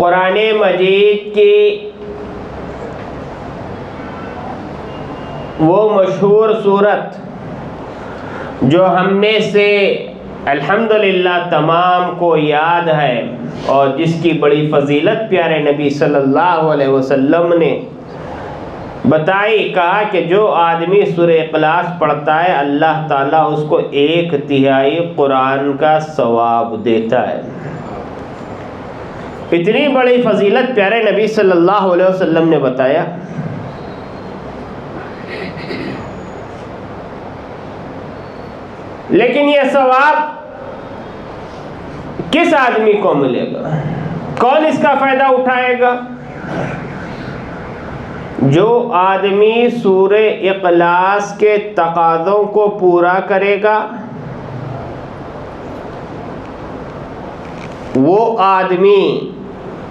قرآن مجید کی وہ مشہور صورت جو ہم میں سے الحمدللہ تمام کو یاد ہے اور جس کی بڑی فضیلت پیارے نبی صلی اللہ علیہ وسلم نے بتائی، کہا کہ جو آدمی سورہ اخلاص پڑھتا ہے اللہ تعالیٰ اس کو 1/3 قرآن کا ثواب دیتا ہے۔ اتنی بڑی فضیلت پیارے نبی صلی اللہ علیہ وسلم نے بتایا۔ لیکن یہ ثواب کس آدمی کو ملے گا؟ کون اس کا فائدہ اٹھائے گا؟ جو آدمی سورہ اخلاص کے تقاضوں کو پورا کرے گا وہ آدمی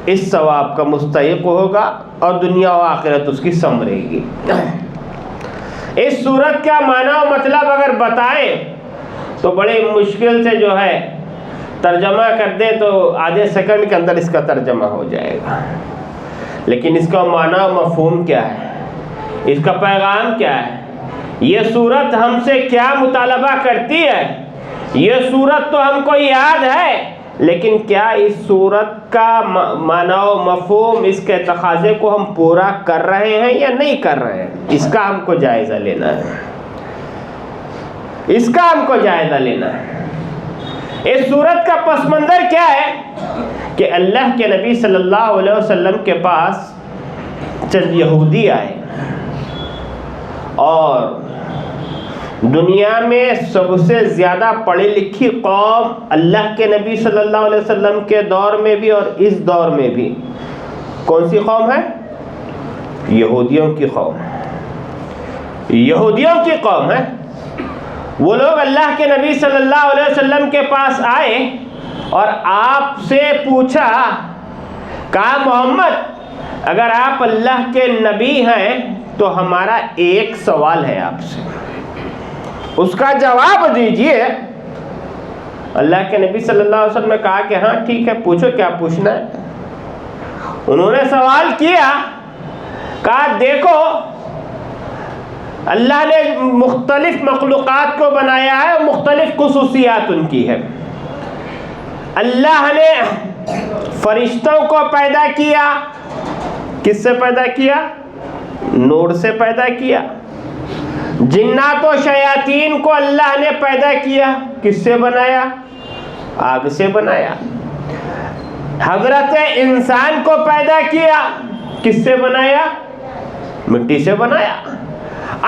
اس ثواب کا مستحق ہوگا اور دنیا و آخرت اس کی سنورے گی۔ اس صورت کا معنی و مطلب اگر بتائیں تو بڑے مشکل سے جو ہے ترجمہ کر دیں تو آدھے سیکنڈ کے اندر اس کا ترجمہ ہو جائے گا، لیکن اس کا معنی و مفہوم کیا ہے، اس کا پیغام کیا ہے، یہ صورت ہم سے کیا مطالبہ کرتی ہے؟ یہ صورت تو ہم کو یاد ہے، لیکن کیا اس صورت کا معنی و مفہوم، اس کے تقاضے کو ہم پورا کر رہے ہیں یا نہیں کر رہے ہیں؟ اس کا ہم کو جائزہ لینا ہے، اس کا ہم کو جائزہ لینا ہے۔ اس صورت کا پس منظر کیا ہے کہ اللہ کے نبی صلی اللہ علیہ وسلم کے پاس چند یہودی آئے اور دنیا میں سب سے زیادہ پڑھی لکھی قوم اللہ کے نبی صلی اللہ علیہ وسلم کے دور میں بھی اور اس دور میں بھی کون سی قوم ہے؟ یہودیوں کی قوم ہے، یہودیوں کی قوم ہے۔ وہ لوگ اللہ کے نبی صلی اللہ علیہ وسلم کے پاس آئے اور آپ سے پوچھا، کہا محمد اگر آپ اللہ کے نبی ہیں تو ہمارا ایک سوال ہے آپ سے، اس کا جواب دیجئے۔ اللہ کے نبی صلی اللہ علیہ وسلم نے کہا کہ ہاں ٹھیک ہے، پوچھو کیا پوچھنا ہے۔ انہوں نے سوال کیا، کہا دیکھو اللہ نے مختلف مخلوقات کو بنایا ہے اور مختلف خصوصیات ان کی ہے۔ اللہ نے فرشتوں کو پیدا کیا، کس سے پیدا کیا؟ نور سے پیدا کیا۔ جنات و شیاطین کو اللہ نے پیدا کیا، کس سے بنایا؟ آگ سے بنایا۔ حضرت انسان کو پیدا کیا، کس سے بنایا؟ مٹی سے بنایا۔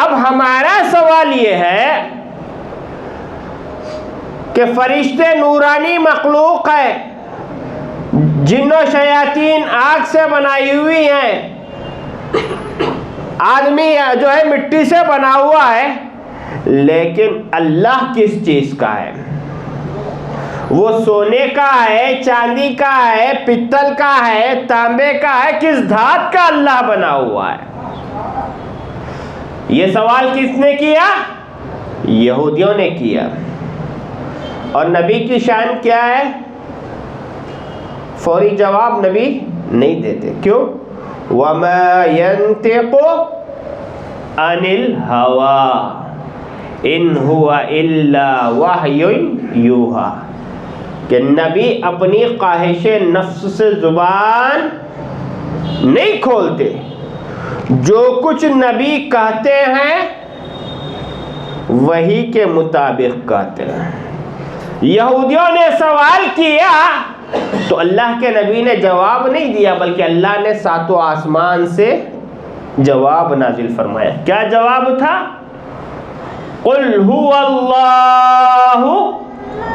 اب ہمارا سوال یہ ہے کہ فرشتے نورانی مخلوق ہے، جن و شیاطین آگ سے بنائی ہوئی ہیں، آدمی جو ہے مٹی سے بنا ہوا ہے، لیکن اللہ کس چیز کا ہے؟ وہ سونے کا ہے، چاندی کا ہے، پتل کا ہے، تانبے کا ہے، کس دھات کا اللہ بنا ہوا ہے؟ یہ سوال کس نے کیا؟ یہودیوں نے کیا۔ اور نبی کی شان کیا ہے؟ فوری جواب نبی نہیں دیتے۔ کیوں؟ وَمَا يَنْتِقُ عَنِ الْهَوَىٰ إِنْ هُوَ إِلَّا وَحْيٌ يُوحَىٰ، کہ نبی اپنی خواہش نفس سے زبان نہیں کھولتے، جو کچھ نبی کہتے ہیں وہی کے مطابق کہتے ہیں۔ یہودیوں نے سوال کیا تو اللہ کے نبی نے جواب نہیں دیا، بلکہ اللہ نے ساتوں آسمان سے جواب نازل فرمایا۔ کیا جواب تھا؟ قُلْ هُوَ اللَّهُ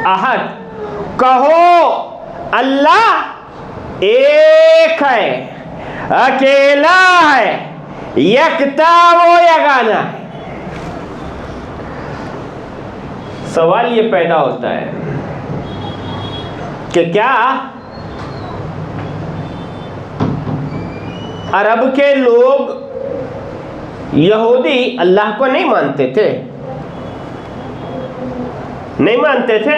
أَحَدٌ، کہو اللہ ایک ہے، اکیلا ہے، یکتا و یگانا ہے۔ سوال یہ پیدا ہوتا ہے کہ کیا عرب کے لوگ یہودی اللہ کو نہیں مانتے تھے؟ نہیں مانتے تھے۔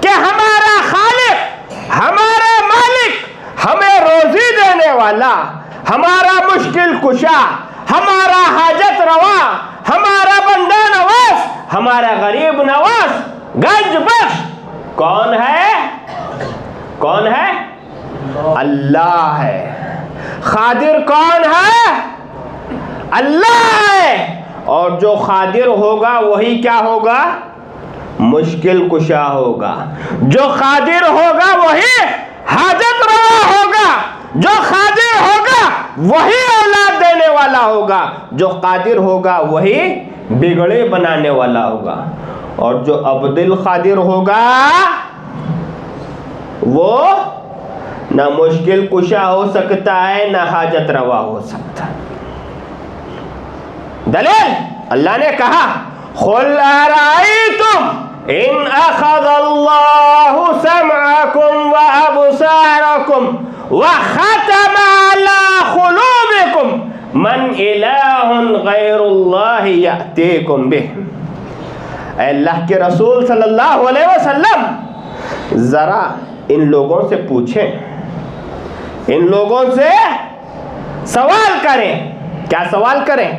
کہ ہمارا خالق، ہمارا مالک، ہمیں روزی دینے والا، ہمارا مشکل کشا، ہمارا حاجت روا، ہمارا بندہ نواز، ہمارا غریب نواز، گنج بخش کون ہے؟ کون ہے؟ اللہ ہے۔ قادر کون ہے؟ اللہ ہے۔ اور جو قادر ہوگا وہی کیا ہوگا؟ مشکل کشا ہوگا۔ جو قادر ہوگا وہی حاجت روا ہوگا۔ جو قادر ہوگا وہی اولاد دینے والا ہوگا۔ جو قادر ہوگا وہی بگڑے بنانے والا ہوگا۔ اور جو عبد القادر ہوگا وہ نہ مشکل کشا ہو سکتا ہے نہ حاجت روا ہو سکتا۔ دلیل اللہ نے کہا قُلْ أَرَأَيْتُمْ إِنْ أَخَذَ اللَّهُ سَمْعَكُمْ وَأَبْصَارَكُمْ وَخَتَمَ عَلَى قُلُوبِكُمْ مَنْ إِلَٰهٌ غَيْرُ اللَّهِ يَأْتِيكُمْ بِهِ۔ اے اللہ کے رسول صلی اللہ علیہ وسلم ذرا ان لوگوں سے پوچھیں، ان لوگوں سے سوال کریں۔ کیا سوال کریں؟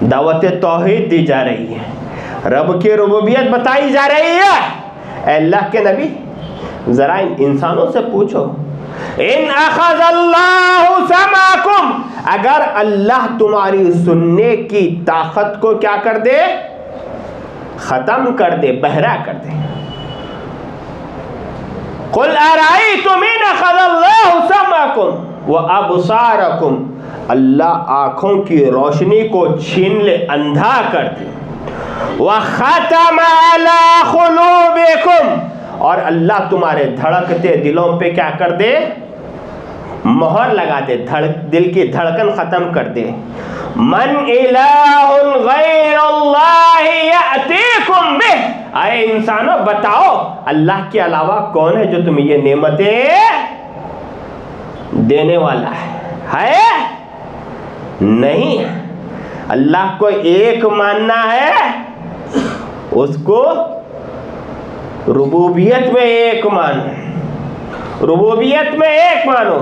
دعوت توحید دی جا رہی ہے، رب کی ربوبیت بتائی جا رہی ہے۔ اے اللہ کے نبی ذرا ان انسانوں سے پوچھو، ان اخذ اللہ سمعکم، اگر اللہ تمہاری سننے کی طاقت کو کیا کر دے؟ ختم کر دے، بہرا کر دے۔ قُلْ أَرَأَيْتُمْ إِنْ أَخَذَ اللَّهُ سَمْعَكُمْ وَأَبْصَارَكُمْ، اللہ آنکھوں کی روشنی کو چھین لے، اندھا کر دے۔ وَخَتَمَ عَلَى قُلُوبِكُمْ، اور اللہ تمہارے دھڑکتے دلوں پہ کیا کر دے؟ مہر لگا دے، دل کی دھڑکن ختم کر دے۔ من الہ غیر اللہ یأتیکم بہ، اے انسانوں بتاؤ اللہ کے علاوہ کون ہے جو تمہیں یہ نعمتیں دینے والا ہے؟ نہیں۔ اللہ کو ایک ماننا ہے، اس کو ربوبیت میں ایک مانو، ربوبیت میں ایک مانو۔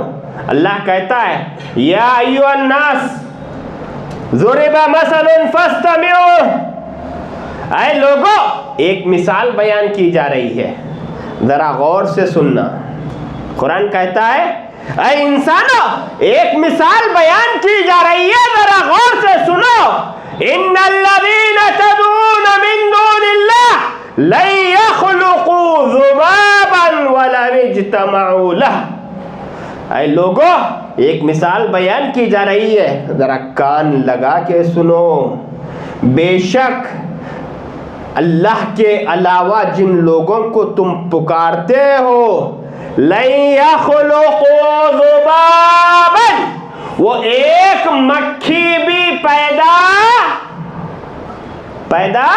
اللہ کہتا ہے یا ایھا الناس ضرب مثل فاستمعوا، اے لوگوں ایک مثال بیان کی جا رہی ہے، ذرا غور سے سننا۔ قرآن کہتا ہے اے انسانوں ایک مثال بیان کی جا رہی ہے، ذرا غور سے سنو۔ ان الذین تدعون من دون اللہ لن يخلقوا ذبابا ولو اجتمعوا له، اے لوگوں ایک مثال بیان کی جا رہی ہے، ذرا کان لگا کے سنو۔ بے شک اللہ کے علاوہ جن لوگوں کو تم پکارتے ہو، لَن يَخْلُقُوا ذُبَابًا، وہ ایک مکھی بھی پیدا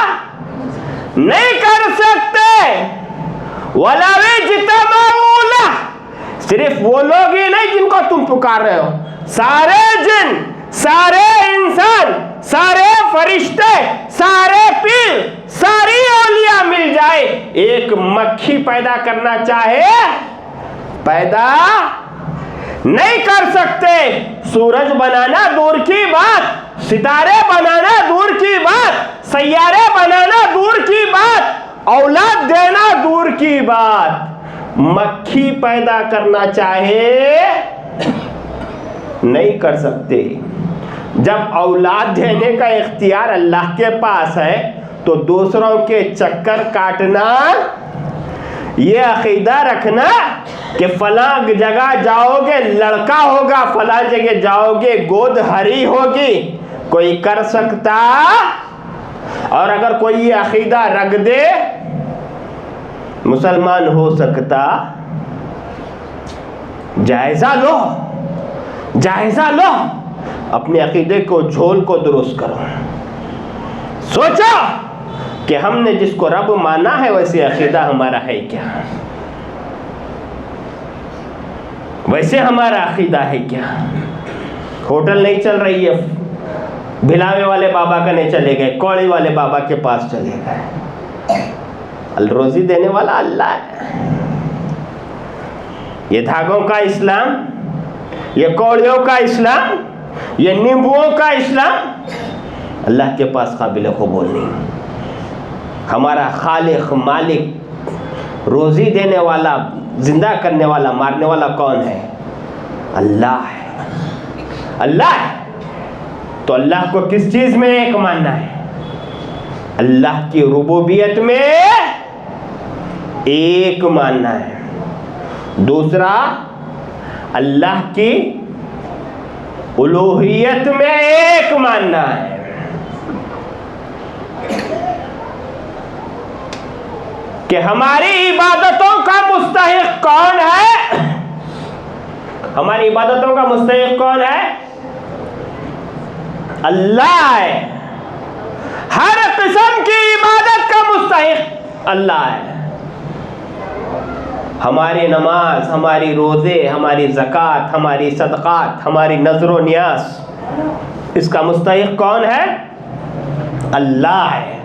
نہیں کر سکتے۔ وَلَوِ اجْتَمَعُوا لَهُ، صرف وہ لوگ ہی نہیں جن کو تم پکار رہے ہو، سارے جن، سارے انسان، سارے فرشتے، سارے پیر، ساری اولیاء مل جائے، ایک مکھی پیدا کرنا چاہے پیدا نہیں کر سکتے۔ سورج بنانا دور کی بات، ستارے بنانا دور کی بات، سیارے بنانا دور کی بات، اولاد دینا دور کی بات، مکھی پیدا کرنا چاہے نہیں کر سکتے۔ جب اولاد دینے کا اختیار اللہ کے پاس ہے تو دوسروں کے چکر کاٹنا، یہ عقیدہ رکھنا کہ فلاں جگہ جاؤ گے لڑکا ہوگا، فلاں جگہ جاؤ گے گود ہری ہوگی، کوئی کر سکتا؟ اور اگر کوئی یہ عقیدہ رکھ دے مسلمان ہو سکتا؟ جائزہ لو، جائزہ لو، اپنے عقیدے کو جھول کو درست کرو، سوچو کہ ہم نے جس کو رب مانا ہے ویسے عقیدہ ہمارا ہے کیا، ویسے ہمارا عقیدہ ہے کیا؟ ہوٹل نہیں چل رہی ہے، بھلاوے والے بابا کا نہیں چلے گئے، کوڑی والے بابا کے پاس چلے گئے، روزی دینے والا اللہ ہے. یہ دھاگوں کا اسلام، یہ کوڑیوں کا اسلام، یہ نیمبوؤں کا اسلام اللہ کے پاس قابل قبول نہیں. ہمارا خالق، مالک، روزی دینے والا، زندہ کرنے والا، مارنے والا کون ہے؟ اللہ ہے. اللہ ہے. تو اللہ کو کس چیز میں ایک ماننا ہے؟ اللہ کی ربوبیت میں ایک ماننا ہے. دوسرا، اللہ کی الوہیت میں ایک ماننا ہے. کہ ہماری عبادتوں کا مستحق کون ہے؟ ہماری عبادتوں کا مستحق کون ہے؟ اللہ ہے. ہر قسم کی عبادت کا مستحق اللہ ہے. ہماری نماز، ہماری روزے، ہماری زکوٰۃ، ہماری صدقات، ہماری نذر و نیاز، اس کا مستحق کون ہے؟ اللہ ہے.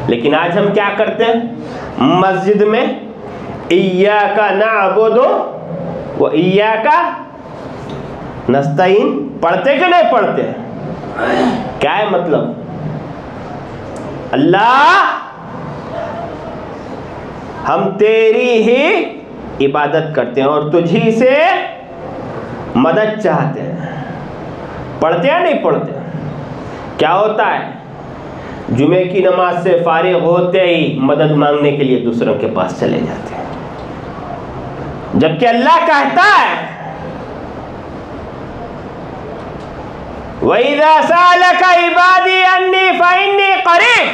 لیکن آج ہم کیا کرتے ہیں؟ مسجد میں ایاک نعبد و ایاک نستعین پڑھتے کہ نہیں پڑھتے؟ کیا ہے مطلب؟ اللہ ہم تیری ہی عبادت کرتے ہیں اور تجھی سے مدد چاہتے ہیں. پڑھتے یا نہیں پڑھتے؟ کیا ہوتا ہے؟ جمعے کی نماز سے فارغ ہوتے ہی مدد مانگنے کے لیے دوسروں کے پاس چلے جاتے ہیں، جبکہ اللہ کہتا ہے وَإِذَا سَأَلَكَ عِبَادِي أَنِّي فَإِنِّي قَرِيبٌ.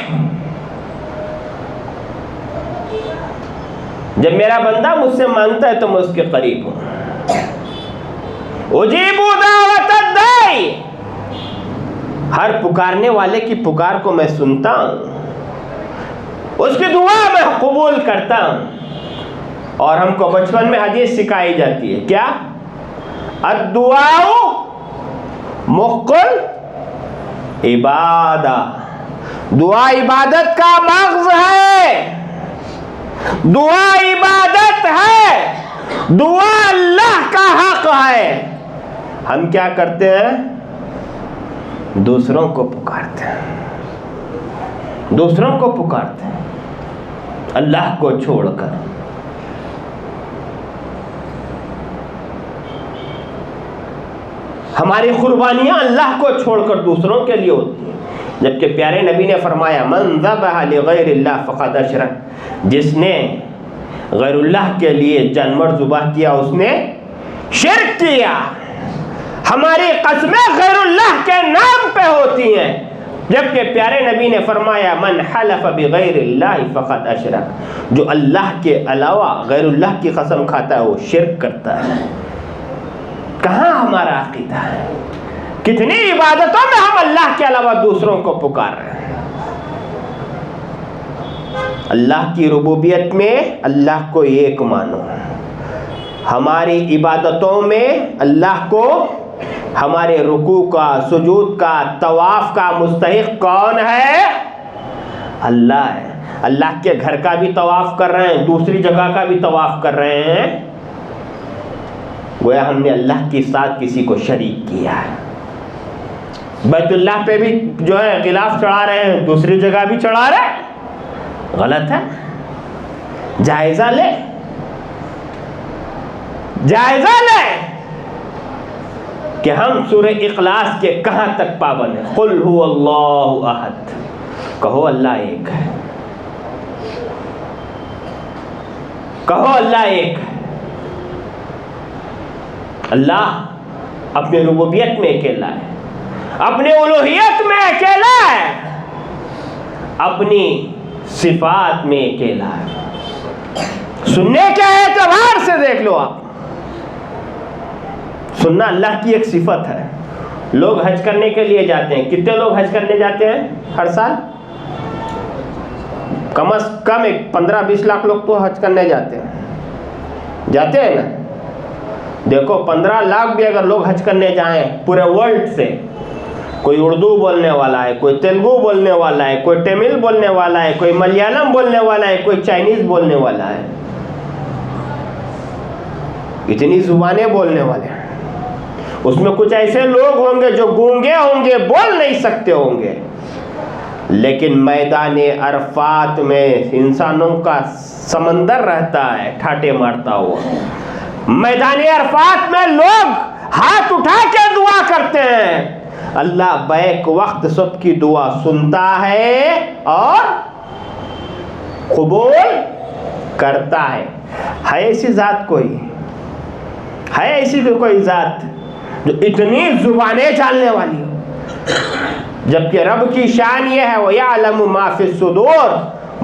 جب میرا بندہ مجھ سے مانگتا ہے تو میں اس کے قریب ہوں. اجیب دعوت الداعی، ہر پکارنے والے کی پکار کو میں سنتا ہوں، اس کی دعا میں قبول کرتا ہوں. اور ہم کو بچپن میں حدیث سکھائی جاتی ہے کیا؟ الدعاء مخ العبادہ. دعا عبادت کا مغز ہے. دعا عبادت ہے. دعا اللہ کا حق ہے. ہم کیا کرتے ہیں؟ دوسروں کو پکارتے ہیں، دوسروں کو پکارتے ہیں اللہ کو چھوڑ کر. ہماری قربانیاں اللہ کو چھوڑ کر دوسروں کے لیے ہوتی ہیں، جبکہ پیارے نبی نے فرمایا من ذبح لغیر اللہ فقد اشرک. جس نے غیر اللہ کے لیے جانور ذبح کیا اس نے شرک کیا. ہماری قسمیں غیر اللہ کے نام پہ ہوتی ہیں، جبکہ پیارے نبی نے فرمایا من حلف بغیر اللہ فقد اشرک. جو اللہ کے علاوہ غیر اللہ کی قسم کھاتا ہے وہ شرک کرتا ہے. کہاں ہمارا عقیدہ ہے؟ کتنی عبادتوں میں ہم اللہ کے علاوہ دوسروں کو پکار رہے ہیں. اللہ کی ربوبیت میں اللہ کو ایک مانو. ہماری عبادتوں میں اللہ کو، ہمارے رکوع کا، سجود کا، طواف کا مستحق کون ہے؟ اللہ ہے. اللہ کے گھر کا بھی طواف کر رہے ہیں، دوسری جگہ کا بھی طواف کر رہے ہیں، گویا ہم نے اللہ کے ساتھ کسی کو شریک کیا ہے. بیت اللہ پہ بھی جو ہے غلاف چڑھا رہے ہیں، دوسری جگہ بھی چڑھا رہے ہیں. غلط ہے. جائزہ لے، جائزہ لے کہ ہم سورہ اخلاص کے کہاں تک پابند ہیں. قل هو اللہ احد، کہو اللہ ایک ہے، کہو اللہ ایک ہے. اللہ اپنے ربوبیت میں اکیلا ہے، اپنے الوہیت میں اکیلا ہے، اپنی صفات میں اکیلا ہے. سننے کے اعتبار سے دیکھ لو آپ، سننا اللہ کی ایک صفت ہے. لوگ حج کرنے کے لیے جاتے ہیں. کتنے لوگ حج کرنے جاتے ہیں ہر سال؟ کم از کم 15-20 لاکھ لوگ تو حج کرنے جاتے ہیں نا. دیکھو 15 لاکھ بھی اگر لوگ حج کرنے جائیں پورے ورلڈ سے، کوئی اردو بولنے والا ہے، کوئی تیلگو بولنے والا ہے، کوئی تمل بولنے والا ہے، کوئی ملیالم بولنے والا ہے، کوئی چائنیز بولنے والا ہے، اتنی زبانیں بولنے والے ہیں۔ اس میں کچھ ایسے لوگ ہوں گے جو گونگے ہوں گے، بول نہیں سکتے ہوں گے، لیکن میدان عرفات میں انسانوں کا سمندر رہتا ہے ٹھاٹے مارتا ہوا۔ میدان عرفات میں لوگ ہاتھ اٹھا کے دعا کرتے ہیں، اللہ بیک وقت سب کی دعا سنتا ہے اور قبول کرتا ہے۔ ہے ایسی ذات کوئی؟ ہے ایسی کوئی ذات جو اتنی زبانیں جاننے والی ہو؟ جبکہ رب کی شان یہ ہے وَيَعْلَمُ مَا فِي الصُّدُورِ،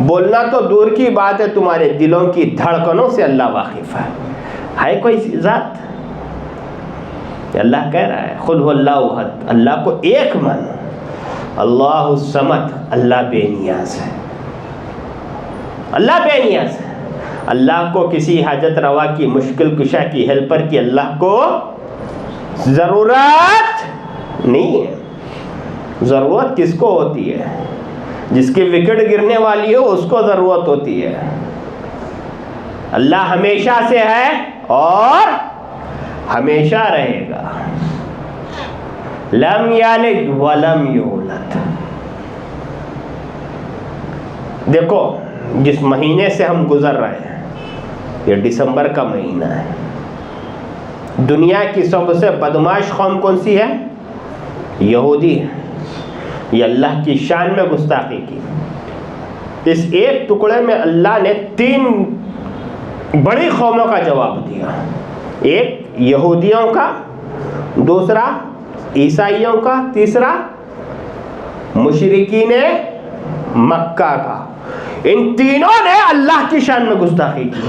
بولنا تو دور کی بات ہے، تمہارے دلوں کی دھڑکنوں سے اللہ واقف ہے کوئی ذات؟ اللہ کہہ رہا ہے قُلْ هُوَ اللَّهُ أَحَدٌ، اللہ کو ایک مانو، اللہ الصمد، اللہ بے نیاز ہے، اللہ بے نیاز ہے۔ اللہ کو کسی حاجت روا کی، مشکل کشا کی، ہیلپر کی اللہ کو ضرورت نہیں ہے۔ ضرورت کس کو ہوتی ہے؟ جس کی وکٹ گرنے والی ہو اس کو ضرورت ہوتی ہے۔ اللہ ہمیشہ سے ہے اور ہمیشہ رہے گا۔ لم یلد ولم یولد۔ دیکھو جس مہینے سے ہم گزر رہے ہیں، یہ دسمبر کا مہینہ ہے، دنیا کی سب سے بدمعاش قوم کون سی ہے؟ یہودی ہے۔ یہ اللہ کی شان میں گستاخی کی۔ اس ایک ٹکڑے میں اللہ نے 3 بڑی قوموں کا جواب دیا، ایک یہودیوں کا، دوسرا عیسائیوں کا، تیسرا مشرکین مکہ کا۔ ان تینوں نے اللہ کی شان میں گستاخی کی،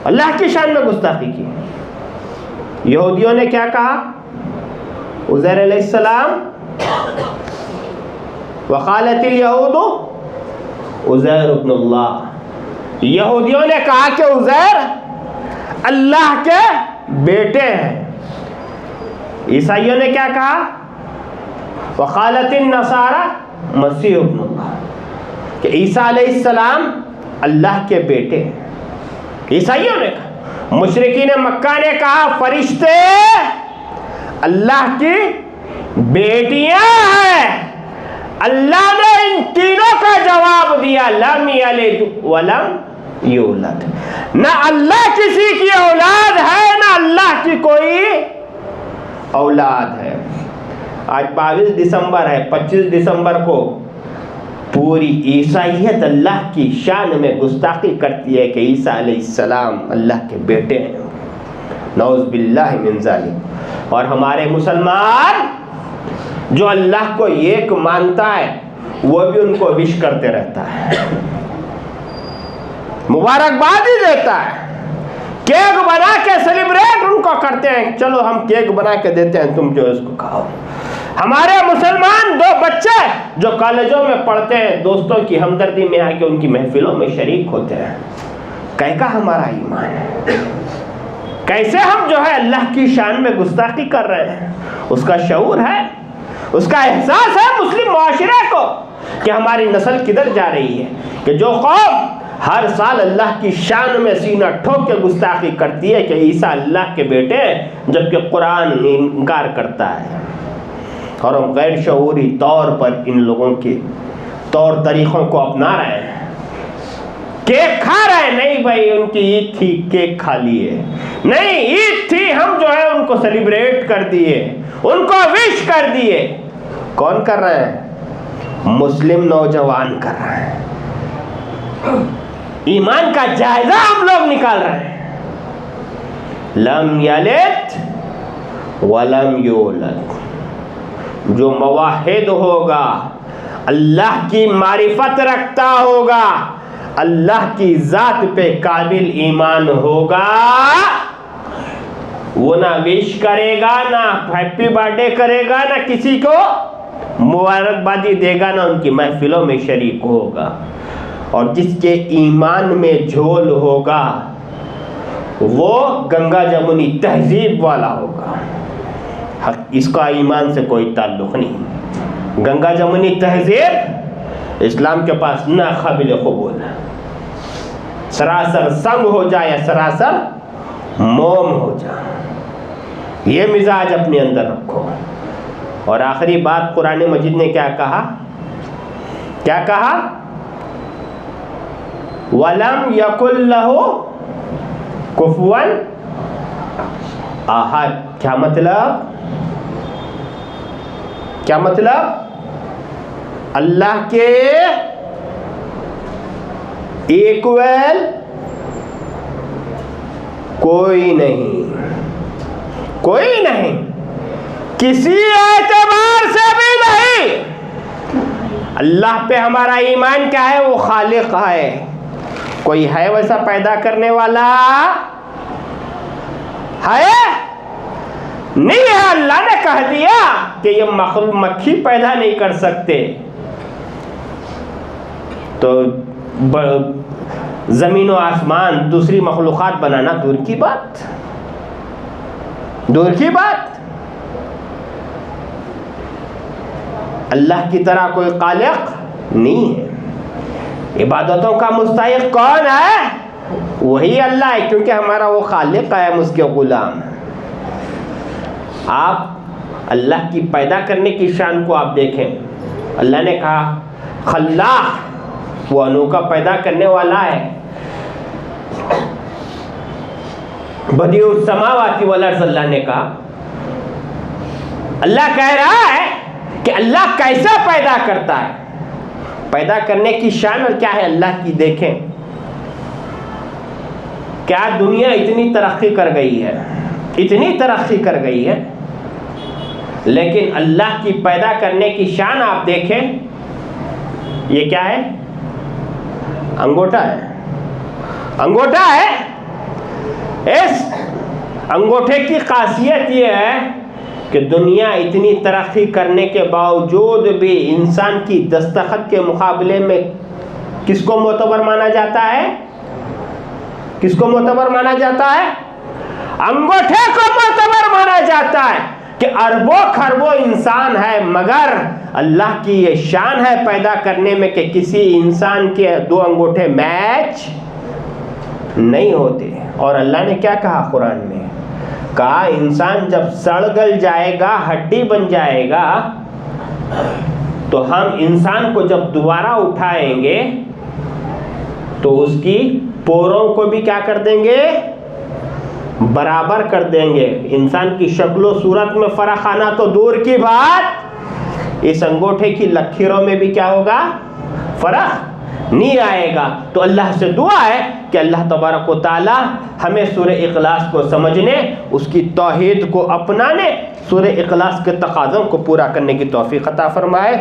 اللہ کی شان میں گستاخی کی۔ یہودیوں نے کیا کہا؟ عزیر علیہ السلام، وقالت الیہود عزیر ابن اللہ، یہودیوں نے کہا کہ عزیر اللہ کے بیٹے ہیں۔ عیسائیوں نے کیا کہا؟ وقالت النصارى مسیح ابن اللہ، کہ عیسیٰ علیہ السلام اللہ کے بیٹے ہیں، عیسائیوں نے کہا۔ مشرکین مکہ نے کہا فرشتے اللہ کی بیٹیاں ہیں۔ اللہ نے ان تینوں کا جواب دیا، لم یلد ولم یولد، نہ اللہ کسی کی اولاد ہے، نہ اللہ کی کوئی اولاد ہے۔ آج 22 دسمبر ہے، 25 دسمبر کو پوری عیسائیت اللہ کی شان میں گستاخی کرتی ہے کہ عیسیٰ علیہ السلام اللہ کے بیٹے ہیں، نعوذ باللہ من ذالک۔ اور ہمارے مسلمان جو اللہ کو ایک مانتا ہے وہ بھی ان کو وش کرتے رہتا ہے، مبارکبادی دیتا ہے، کیک بنا کے سیلیبریٹ ان کو کرتے ہیں، چلو ہم کیک بنا کے دیتے ہیں، تم جو اس کو کھاؤ۔ ہمارے مسلمان 2 بچے جو کالجوں میں پڑھتے ہیں، دوستوں کی ہمدردی میں آ کے ان کی محفلوں میں شریک ہوتے ہیں، کیسا ہمارا ایمان ہے؟ کیسے ہم جو ہے اللہ کی شان میں گستاخی کر رہے ہیں؟ اس کا شعور ہے، اس کا احساس ہے مسلم معاشرے کو کہ ہماری نسل کدھر جا رہی ہے، کہ جو قوم ہر سال اللہ کی شان میں سینہ ٹھوک کے گستاخی کرتی ہے کہ عیسیٰ اللہ کے بیٹے ہیں، جبکہ قرآن انکار کرتا ہے، اور ہم غیر شعوری طور پر ان لوگوں کے طور طریقوں کو اپنا رہے ہیں۔ کیک کھا رہے ہیں، نہیں بھائی ان کی عید تھی کیک کھا لیے، نہیں عید تھی ہم جو ہے ان کو سیلیبریٹ کر دیے، ان کو وش کر دیے۔ کون کر رہے ہیں؟ مسلم نوجوان کر رہے ہیں۔ ایمان کا جائزہ ہم لوگ نکال رہے ہیں۔ لم یلد ولم یولد، جو موحد ہوگا، اللہ کی معرفت رکھتا ہوگا، اللہ کی ذات پہ قابل ایمان ہوگا، وہ نہ وش کرے گا، نہ ہیپی برتھ ڈے کرے گا، نہ کسی کو مبارکبادی دے گا، نہ ان کی محفلوں میں شریک ہوگا۔ اور جس کے ایمان میں جھول ہوگا وہ گنگا جمنی تہذیب والا ہوگا، اس کا ایمان سے کوئی تعلق نہیں. گنگا جمنی تہذیب اسلام کے پاس نہ قابل قبول ہے. سراسر سنگ ہو جائے یا سراسر موم ہو جائے، یہ مزاج اپنے اندر رکھو. اور آخری بات قرآن مجید نے کیا کہا؟ کیا کہا؟ وَلَمْ يَكُنْ لَهُ كُفُوًا احد. کیا مطلب؟ کیا مطلب؟ اللہ کے ایکویل کوئی نہیں، کوئی نہیں، کسی اعتبار سے بھی نہیں. اللہ پہ ہمارا ایمان کیا ہے؟ وہ خالق ہے. کوئی ہے ویسا پیدا کرنے والا؟ ہے نہیں ہے. اللہ نے کہہ دیا کہ یہ مخلوق مکھی پیدا نہیں کر سکتے، تو زمین و آسمان دوسری مخلوقات بنانا دور کی بات، دور کی بات. اللہ کی طرح کوئی خالق نہیں ہے. عبادتوں کا مستحق کون ہے؟ وہی اللہ ہے، کیونکہ ہمارا وہ خالق ہے، ہم اس کے غلام ہیں. آپ اللہ کی پیدا کرنے کی شان کو آپ دیکھیں. اللہ نے کہا خلاق، وہ انوکھا پیدا کرنے والا ہے. بدیع السماوات والارض اللہ نے کہا. اللہ کہہ رہا ہے کہ اللہ کیسا پیدا کرتا ہے. پیدا کرنے کی شان اور کیا ہے اللہ کی دیکھیں. کیا دنیا اتنی ترقی کر گئی ہے، اتنی ترقی کر گئی ہے، لیکن اللہ کی پیدا کرنے کی شان آپ دیکھیں. یہ کیا ہے؟ انگوٹھا ہے. انگوٹھا ہے. اس انگوٹھے کی خاصیت یہ ہے کہ دنیا اتنی ترقی کرنے کے باوجود بھی انسان کی دستخط کے مقابلے میں کس کو معتبر مانا جاتا ہے؟ کس کو معتبر مانا جاتا ہے؟ انگوٹھے کو معتبر مانا جاتا ہے کہ اربوں خربوں انسان ہے، مگر اللہ کی یہ شان ہے پیدا کرنے میں کہ کسی انسان کے دو انگوٹھے میچ نہیں ہوتے. اور اللہ نے کیا کہا قرآن میں؟ کہا انسان جب سڑ گل جائے گا، ہڈی بن جائے گا، تو ہم انسان کو جب دوبارہ اٹھائیں گے تو اس کی پوروں کو بھی کیا کر دیں گے؟ برابر کر دیں گے. انسان کی شکل و صورت میں فرق آنا تو دور کی بات، اس انگوٹھے کی لکیروں میں بھی کیا ہوگا؟ فرق نہیں آئے گا. تو اللہ سے دعا ہے کہ اللہ تبارک و تعالی ہمیں سورہ اخلاص کو سمجھنے، اس کی توحید کو اپنانے، سورہ اخلاص کے تقاضوں کو پورا کرنے کی توفیق عطا فرمائے.